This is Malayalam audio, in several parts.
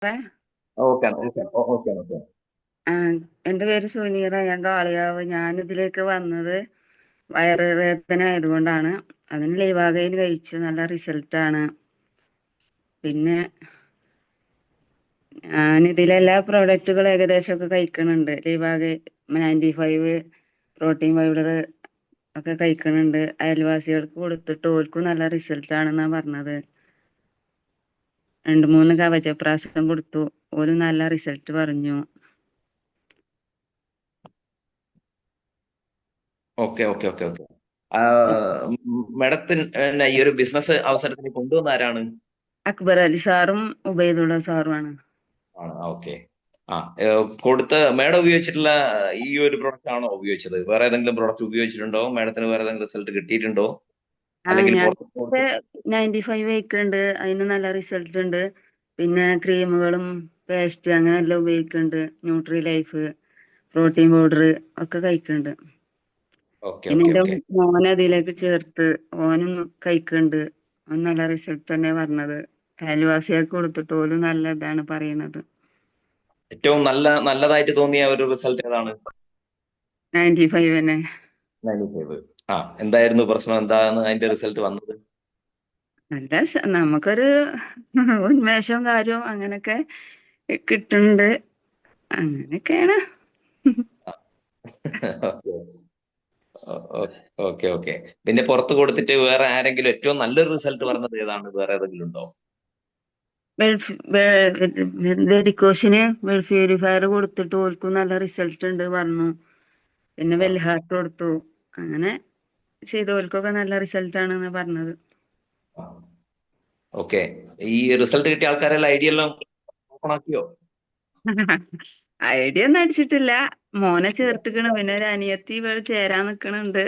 Okay okay okay okay. ആ, എന്റെ പേര് സുനീറ. ഞാൻ കാളിയാവ്. ഞാൻ ഇതിലേക്ക് വന്നത് വയറ് വേദന ആയതുകൊണ്ടാണ്. അതിന് ലൈവാഗൈൻ കഴിച്ചു. നല്ല റിസൾട്ടാണ്. പിന്നെ ഞാൻ ഇതിലെല്ലാ പ്രോഡക്റ്റുകൾ ഏകദേശമൊക്കെ കഴിക്കണുണ്ട്. ലൈവാഗൈ 95 പ്രോട്ടീൻ പൗഡർ ഒക്കെ കഴിക്കണുണ്ട്. അയൽവാസികൾക്ക് കൊടുത്തിട്ട് ഓർക്കും നല്ല റിസൾട്ടാണെന്നാ പറഞ്ഞത്. 2-3 കവചപ്രാശം കൊടുത്തു. ഓരും നല്ല റിസൾട്ട് പറഞ്ഞു. Okay okay okay okay. മാഡത്തിന് ഈ ഒരു ബിസിനസ് അവസരത്തിന് കൊണ്ടുവന്ന ആരാണ്? അക്ബർ അലി സാറും ഉബൈദുള്ള സാറുമാണ്. ആണ്, ഓക്കെ. ആ കൊടുത്ത മാഡം ഉപയോഗിച്ചിട്ടുള്ള ഈ ഒരു പ്രൊഡക്റ്റ് ആണോ ഉപയോഗിച്ചത്? വേറെ ഏതെങ്കിലും പ്രൊഡക്റ്റ് ഉപയോഗിച്ചിട്ടുണ്ടോ? മാഡത്തിന് വേറെ ഏതെങ്കിലും റിസൾട്ട് കിട്ടിയിട്ടുണ്ടോ? അല്ലെങ്കിൽ ഞാൻ പുറത്ത് കൊടുത്ത്? 95 കഴിക്കുന്നുണ്ട്. അതിന് നല്ല റിസൾട്ട് ഉണ്ട്. പിന്നെ ക്രീമുകളും പേസ്റ്റ് അങ്ങനെ എല്ലാം ഉപയോഗിക്കുന്നുണ്ട്. ന്യൂട്രി ലൈഫ്, പ്രോട്ടീൻ പൗഡർ ഒക്കെ കഴിക്കുന്നുണ്ട്. ഓക്കെ പിന്നെ ഓക്കെ എന്റെ ഓക്കെ. മോനെ അതിലേക്ക് ചേർത്ത് ഓനും കഴിക്കുന്നുണ്ട്. ഓൻ നല്ല റിസൾട്ട് തന്നെ പറഞ്ഞത്. അയൽവാസികൾക്ക് കൊടുത്തിട്ട് ഓലും നല്ല ഇതാണ് പറയണത്. ഏറ്റവും നല്ലതായിട്ട് തോന്നിയ ഒരു റിസൾട്ട് ഏതാണ്? 95 തന്നെ. 95. ആ, എന്തായിരുന്നു പ്രശ്നം? എന്താണ് അതിന്റെ റിസൾട്ട് വന്നത്? നല്ല നമുക്കൊരു ഉന്മേഷവും കാര്യവും അങ്ങനൊക്കെ കിട്ടുന്നുണ്ട്. അങ്ങനെയൊക്കെയാണ്. Okay okay. പിന്നെ പുറത്ത് കൊടുത്തിട്ട് വേറെ ആരെങ്കിലും ഏറ്റവും നല്ലൊരു റിസൾട്ട് പറഞ്ഞത് ഏതാണ്? വേറെ ഏതെങ്കിലും ഉണ്ടോ? വെരിക്കോസിന് വെൽഫ് പ്യൂരിഫയർ കൊടുത്തിട്ട് ഓൽക്കും നല്ല റിസൾട്ട് ഉണ്ട് പറഞ്ഞു. പിന്നെ ആ, വെൽഹാർട്ട് കൊടുത്തു. അങ്ങനെ ചെയ്ത ഓൽക്കൊക്കെ നല്ല റിസൾട്ട് ആണെന്ന് പറഞ്ഞത്. ആ. ഓക്കെ. ഈ റിസൾട്ട് കിട്ടിയ ആൾക്കാരെല്ലാം ഐഡിയ എല്ലാം ഓപ്പൺ ആക്കിയോ? ഐഡിയ ഒന്നും അടിച്ചിട്ടില്ല. മോനെ ചേർത്തുക്കണ്. പിന്നെ ഒരു അനിയത്തി ഇവിടെ ചേരാൻ നിക്കണുണ്ട്.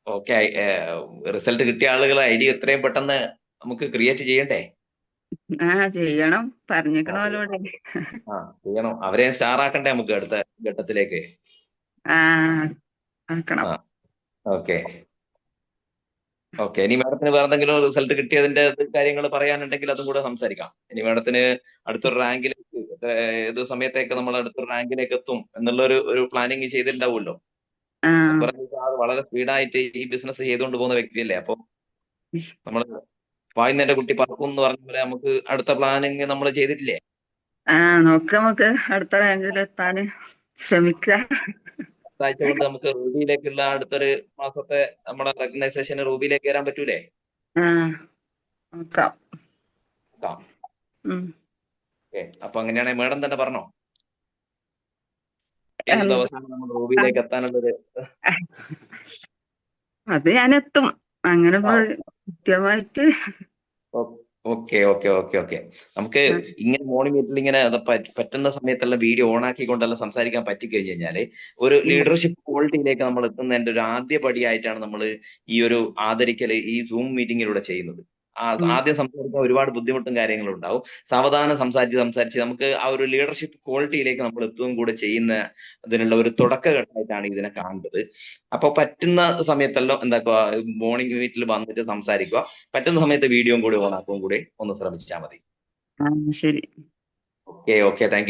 ഓക്കെ. റിസൾട്ട് കിട്ടിയ ആളുകൾ ഐഡിയ എത്രയും പെട്ടെന്ന് നമുക്ക് ക്രിയേറ്റ് ചെയ്യണ്ടേ? ചെയ്യണം. ആ, പറഞ്ഞിക്കണ പോലോടെ. ആ, ചെയ്യണം. അവരെ സ്റ്റാർ ആക്കണ്ടേ നമുക്ക് അടുത്ത ഘട്ടത്തിലേക്ക്? ആ ആക്കണം. ആ, ഓക്കെ ഓക്കെ. ഇനി മാഡത്തിന് വേറെ എന്തെങ്കിലും റിസൾട്ട് കിട്ടിയതിന്റെ കാര്യങ്ങൾ പറയാനുണ്ടെങ്കിൽ അതും കൂടെ സംസാരിക്കാം. ഇനി മാഡത്തിന് അടുത്തൊരു റാങ്കിലേക്ക് ഏത് സമയത്തേക്ക് നമ്മൾ അടുത്തൊരു റാങ്കിലേക്ക് എത്തും എന്നുള്ള ഒരു പ്ലാനിങ് ചെയ്തിട്ടുണ്ടാവുമല്ലോ. ആ അക്ബർ അലി സാർ വളരെ സ്പീഡായിട്ട് ഈ ബിസിനസ് ചെയ്തുകൊണ്ട് പോകുന്ന വ്യക്തിയല്ലേ. അപ്പൊ നമ്മൾ വായുന്നേന്റെ കുട്ടി പറക്കും എന്ന് പറഞ്ഞ പോലെ നമുക്ക് അടുത്ത പ്ലാനിങ് നമ്മൾ ചെയ്തിട്ടില്ലേ? ആ നോക്കാം. നമുക്ക് അടുത്ത റാങ്കിൽ എത്താന് ശ്രമിക്ക. ആഴ്ച കൊണ്ട് നമുക്ക് റൂബിയിലേക്കുള്ള അടുത്തൊരു മാസത്തെ നമ്മുടെ റെക്കഗ്നൈസേഷന് റൂബിയിലേക്ക് വരാൻ പറ്റൂലേ? ആ നോക്കാം. നോക്കാം. ഉം. ഓക്കെ. അപ്പൊ അങ്ങനെയാണെങ്കിൽ മേഡം തന്നെ പറഞ്ഞോ, ഏത് എന്താ ദിവസമാണ് നമ്മൾ റൂബിയിലേക്ക് എത്താനുള്ളത്? അത് ഞാൻ എത്തും. അങ്ങനെ ആ, കൃത്യമായിട്ട്. Okay okay okay okay. നമുക്ക് ആ, ഇങ്ങനെ മോർണിംഗ് മീറ്റിൽ ഇങ്ങനെ അത് പറ്റുന്ന സമയത്തുള്ള വീഡിയോ ഓൺ ആക്കിക്കൊണ്ടെല്ലാം സംസാരിക്കാൻ പറ്റി കഴിഞ്ഞു കഴിഞ്ഞാല് ഒരു ഉം, ലീഡർഷിപ്പ് ക്വാളിറ്റിയിലേക്ക് നമ്മൾ എത്തുന്നതിന്റെ ഒരു ആദ്യ പടിയായിട്ടാണ് നമ്മൾ ഈ ഒരു ആദരിക്കല് ഈ സൂം മീറ്റിങ്ങിലൂടെ ചെയ്യുന്നത്. ഉം. ആദ്യം സംസാരിക്കാൻ ഒരുപാട് ബുദ്ധിമുട്ടും കാര്യങ്ങളും ഉണ്ടാവും. സാവധാനം സംസാരിച്ച് സംസാരിച്ച് നമുക്ക് ആ ഒരു ലീഡർഷിപ്പ് ക്വാളിറ്റിയിലേക്ക് നമ്മൾ എത്തുകയും കൂടെ ചെയ്യുന്ന അതിനുള്ള ഒരു തുടക്കഘട്ടമായിട്ടാണ് ഇതിനെ കാണേണ്ടത്. അപ്പൊ പറ്റുന്ന സമയത്തെല്ലാം എന്താക്കുക, മോർണിംഗ് മീറ്റിൽ വന്നിട്ട് സംസാരിക്കുക. പറ്റുന്ന സമയത്ത് വീഡിയോയും കൂടി ഓൺ ആക്കുകയും കൂടി ഒന്ന് ശ്രമിച്ചാൽ മതി. ആ ശരി. Okay okay. താങ്ക്